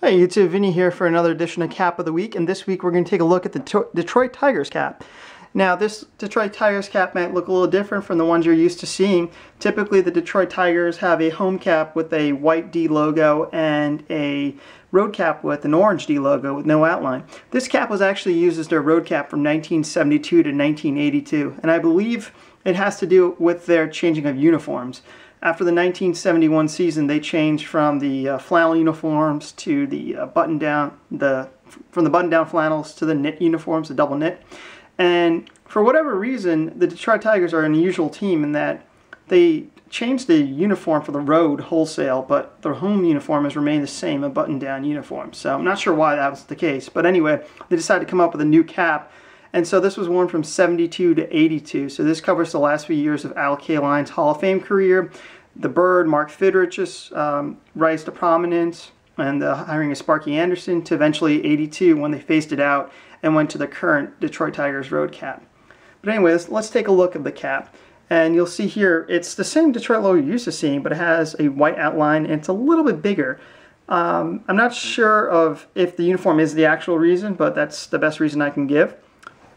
Hey YouTube, Vinny here for another edition of Cap of the Week, and this week we're going to take a look at the Detroit Tigers cap. Now this Detroit Tigers cap might look a little different from the ones you're used to seeing. Typically the Detroit Tigers have a home cap with a white D logo and a road cap with an orange D logo with no outline. This cap was actually used as their road cap from 1972 to 1982, and I believe it has to do with their changing of uniforms. After the 1971 season, they changed from the flannel uniforms to the button-down, from the button-down flannels to the knit uniforms, the double knit. And for whatever reason, the Detroit Tigers are an unusual team in that they changed the uniform for the road wholesale, but their home uniform has remained the same, a button-down uniform. So I'm not sure why that was the case, but anyway, they decided to come up with a new cap. And so this was worn from 72 to 82. So this covers the last few years of Al Kaline's Hall of Fame career. The Bird, Mark Fidrich's rise to prominence, and the hiring of Sparky Anderson to eventually 82 when they phased it out and went to the current Detroit Tigers road cap. But anyways, let's take a look at the cap. And you'll see here, it's the same Detroit logo you're used to seeing, but it has a white outline and it's a little bit bigger. I'm not sure of if the uniform is the actual reason, but that's the best reason I can give.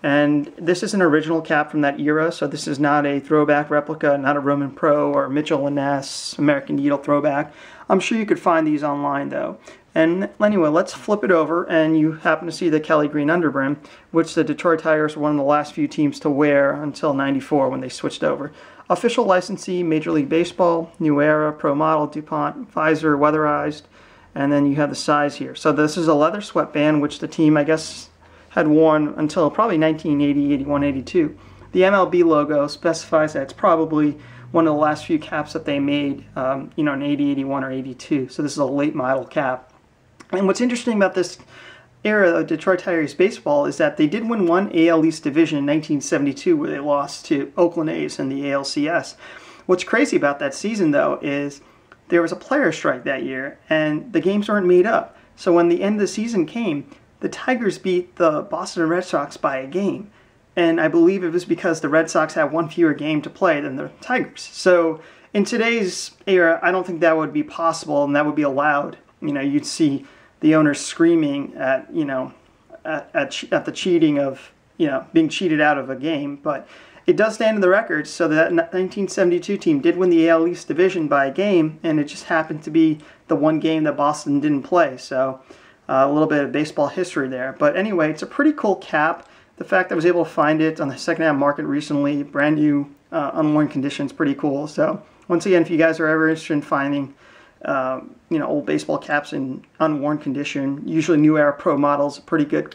And this is an original cap from that era, so this is not a throwback replica, not a Roman Pro or Mitchell & Ness American Needle throwback. I'm sure you could find these online though. And anyway, let's flip it over, and you happen to see the Kelly green underbrim, which the Detroit Tigers were one of the last few teams to wear until '94 when they switched over. Official licensee, Major League Baseball, New Era, Pro Model, DuPont, Pfizer, weatherized, and then you have the size here. So this is a leather sweatband, which the team, I guess, had worn until probably 1980, 81, 82. The MLB logo specifies that it's probably one of the last few caps that they made, in 80, 81, or 82. So this is a late model cap. And what's interesting about this era of Detroit Tigers baseball is that they did win one AL East division in 1972 where they lost to Oakland A's in the ALCS. What's crazy about that season though is there was a player strike that year and the games weren't made up. So when the end of the season came, the Tigers beat the Boston Red Sox by a game. And I believe it was because the Red Sox had one fewer game to play than the Tigers. So in today's era, I don't think that would be possible and that would be allowed. You'd see the owners screaming at, at the cheating of, being cheated out of a game. But it does stand in the records, so that 1972 team did win the AL East division by a game, and it just happened to be the one game that Boston didn't play. So a little bit of baseball history there. But anyway, it's a pretty cool cap. The fact that I was able to find it on the secondhand market recently, brand new, unworn condition, is pretty cool. So once again, if you guys are ever interested in finding old baseball caps in unworn condition, usually New Era Pro Models, a pretty good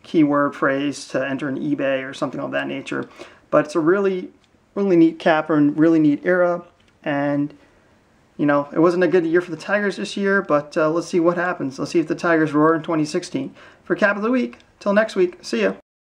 keyword phrase to enter in eBay or something of that nature. But it's a really, really neat cap and really neat era. And it wasn't a good year for the Tigers this year, but let's see what happens. Let's see if the Tigers roar in 2016. For Cap of the Week, till next week, see ya.